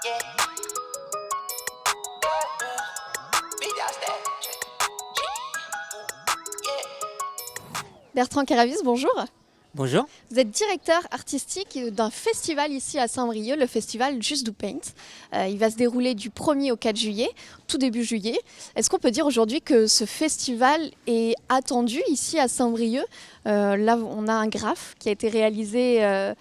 Yeah. Big house that. Yeah. Bertrand Caravis, bonjour. Bonjour. Vous êtes directeur artistique d'un festival ici à Saint-Brieuc, le festival Just Do Paint. Il va se dérouler du 1er au 4 juillet, tout début juillet. Est-ce qu'on peut dire aujourd'hui que ce festival est attendu ici à Saint-Brieuc? Là, on a un graphe qui a été réalisé,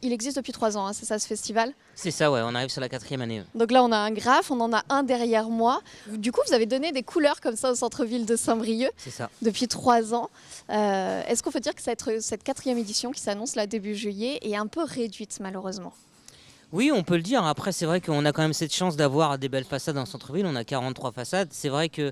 il existe depuis 3 ans, hein, c'est ça ce festival? C'est ça, ouais, on arrive sur la 4e année. Ouais. Donc là, on a un graphe, on en a un derrière moi. Du coup, vous avez donné des couleurs comme ça au centre-ville de Saint-Brieuc C'est ça. depuis 3 ans. Est-ce qu'on peut dire que cette 4e édition qui s'annonce là début juillet est un peu réduite malheureusement? Oui, on peut le dire. Après, c'est vrai qu'on a quand même cette chance d'avoir des belles façades en centre-ville. On a 43 façades. C'est vrai que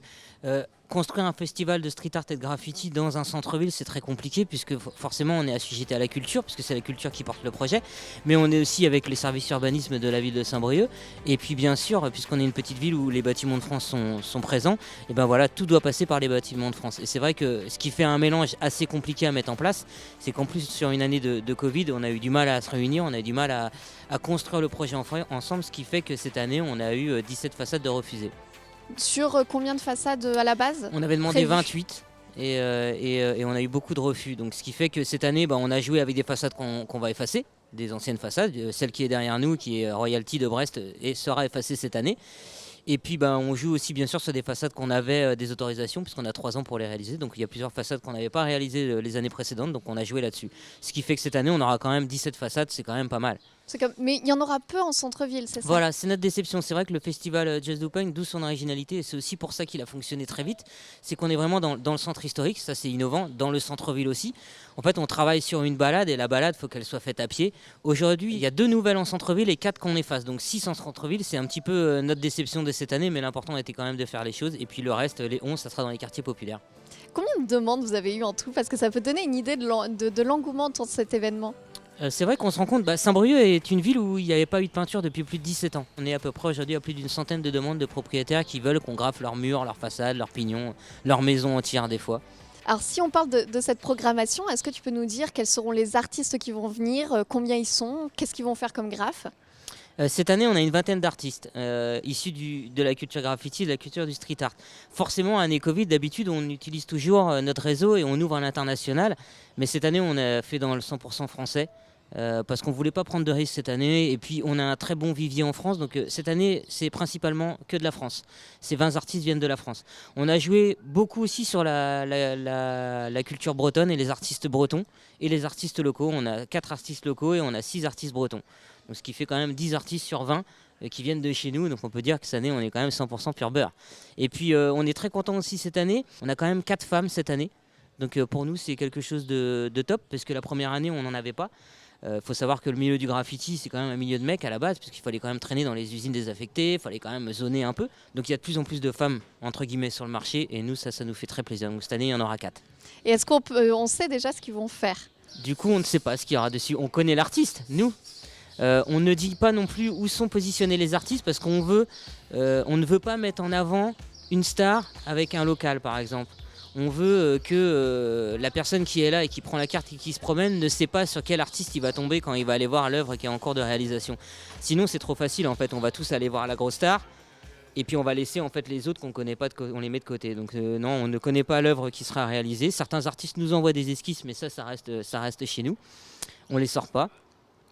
construire un festival de street art et de graffiti dans un centre-ville, c'est très compliqué puisque forcément on est assujetti à la culture, puisque c'est la culture qui porte le projet. Mais on est aussi avec les services urbanisme de la ville de Saint-Brieuc. Et puis bien sûr, puisqu'on est une petite ville où les bâtiments de France sont présents, et ben voilà, tout doit passer par les bâtiments de France. Et c'est vrai que ce qui fait un mélange assez compliqué à mettre en place, c'est qu'en plus sur une année de Covid, on a eu du mal à se réunir, on a eu du mal à construire le projet ensemble, ce qui fait que cette année, on a eu 17 façades de refusées. Sur combien de façades à la base? On avait demandé 28 et on a eu beaucoup de refus. Donc, ce qui fait que cette année, on a joué avec des façades qu'on va effacer, des anciennes façades. Celle qui est derrière nous, qui est Royalty de Brest, sera effacée cette année. Et puis on joue aussi bien sûr sur des façades qu'on avait des autorisations puisqu'on a 3 ans pour les réaliser. Donc il y a plusieurs façades qu'on n'avait pas réalisées les années précédentes, donc on a joué là-dessus. Ce qui fait que cette année on aura quand même 17 façades, c'est quand même pas mal. Mais il y en aura peu en centre-ville, c'est ça? Voilà, c'est notre déception. C'est vrai que le festival Just Do Paint, d'où son originalité, et c'est aussi pour ça qu'il a fonctionné très vite, c'est qu'on est vraiment dans le centre historique, ça c'est innovant, dans le centre-ville aussi. En fait, on travaille sur une balade et la balade, il faut qu'elle soit faite à pied. Aujourd'hui, il y a 2 nouvelles en centre-ville et 4 qu'on efface, donc 6 en centre-ville. C'est un petit peu notre déception de cette année, mais l'important était quand même de faire les choses. Et puis le reste, les 11, ça sera dans les quartiers populaires. Combien de demandes vous avez eu en tout? Parce que ça peut donner une idée de l'engouement autour de cet événement. C'est vrai qu'on se rend compte, Saint-Brieuc est une ville où il n'y avait pas eu de peinture depuis plus de 17 ans. On est à peu près aujourd'hui à plus d'une centaine de demandes de propriétaires qui veulent qu'on graffe leurs murs, leurs façades, leurs pignons, leur maison entière des fois. Alors si on parle de cette programmation, est-ce que tu peux nous dire quels seront les artistes qui vont venir, combien ils sont, qu'est-ce qu'ils vont faire comme graphe? Cette année, on a une vingtaine d'artistes issus de la culture graffiti, de la culture du street art. Forcément, année Covid, d'habitude, on utilise toujours notre réseau et on ouvre à l'international. Mais cette année, on a fait dans le 100% français. Parce qu'on ne voulait pas prendre de risques cette année et puis on a un très bon vivier en France, donc cette année c'est principalement que de la France. Ces 20 artistes viennent de la France. On a joué beaucoup aussi sur la culture bretonne et les artistes bretons et les artistes locaux. On a 4 artistes locaux et on a 6 artistes bretons, donc ce qui fait quand même 10 artistes sur 20 qui viennent de chez nous, donc on peut dire que cette année on est quand même 100% pur beurre. Et puis on est très content aussi cette année, on a quand même 4 femmes cette année, donc pour nous c'est quelque chose de top parce que la première année on n'en avait pas. Faut savoir que le milieu du graffiti, c'est quand même un milieu de mecs à la base, puisqu'il fallait quand même traîner dans les usines désaffectées, il fallait quand même zoner un peu. Donc il y a de plus en plus de femmes, entre guillemets, sur le marché, et nous, ça nous fait très plaisir. Donc cette année, il y en aura 4. Et est-ce qu'on sait déjà ce qu'ils vont faire? Du coup, on ne sait pas ce qu'il y aura dessus. On connaît l'artiste, nous. On ne dit pas non plus où sont positionnés les artistes, parce qu'on ne veut pas mettre en avant une star avec un local, par exemple. On veut que la personne qui est là et qui prend la carte et qui se promène ne sait pas sur quel artiste il va tomber quand il va aller voir l'œuvre qui est en cours de réalisation. Sinon c'est trop facile en fait, on va tous aller voir la grosse star et puis on va laisser en fait les autres qu'on connaît pas, on les met de côté. Donc non, on ne connaît pas l'œuvre qui sera réalisée. Certains artistes nous envoient des esquisses, mais ça reste chez nous. On les sort pas,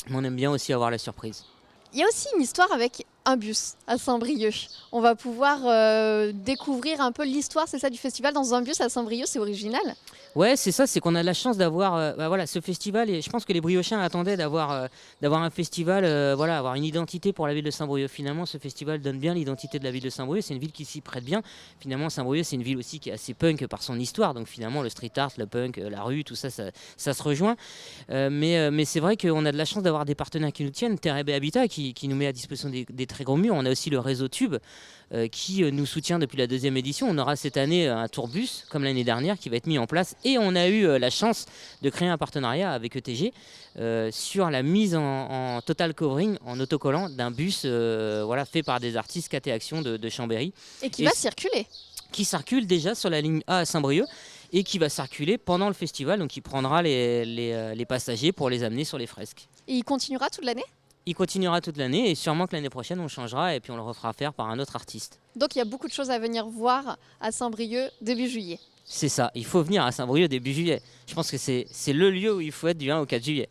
mais on aime bien aussi avoir la surprise. Il y a aussi une histoire avec un bus à Saint-Brieuc. On va pouvoir découvrir un peu l'histoire, c'est ça, du festival dans un bus à Saint-Brieuc, c'est original. Ouais, c'est ça, c'est qu'on a de la chance d'avoir voilà, ce festival, et je pense que les Briochiens attendaient d'avoir un festival, avoir une identité pour la ville de Saint-Brieuc. Finalement, ce festival donne bien l'identité de la ville de Saint-Brieuc, c'est une ville qui s'y prête bien. Finalement, Saint-Brieuc, c'est une ville aussi qui est assez punk par son histoire, donc finalement, le street art, le punk, la rue, tout ça, ça se rejoint. Mais c'est vrai qu'on a de la chance d'avoir des partenaires qui nous tiennent, Terre et Habitat, qui nous met à disposition des très gros murs. On a aussi le réseau Tube, qui nous soutient depuis la 2e édition. On aura cette année un tourbus, comme l'année dernière, qui va être mis en place. Et on a eu la chance de créer un partenariat avec ETG sur la mise en total covering, en autocollant d'un bus fait par des artistes KT Action de Chambéry. Et qui va circuler. Qui circule déjà sur la ligne A à Saint-Brieuc et qui va circuler pendant le festival. Donc il prendra les passagers pour les amener sur les fresques. Et il continuera toute l'année ? il continuera toute l'année et sûrement que l'année prochaine on changera et puis on le refera faire par un autre artiste. Donc il y a beaucoup de choses à venir voir à Saint-Brieuc début juillet. C'est ça, il faut venir à Saint-Brieuc début juillet. Je pense que c'est le lieu où il faut être du 1 au 4 juillet.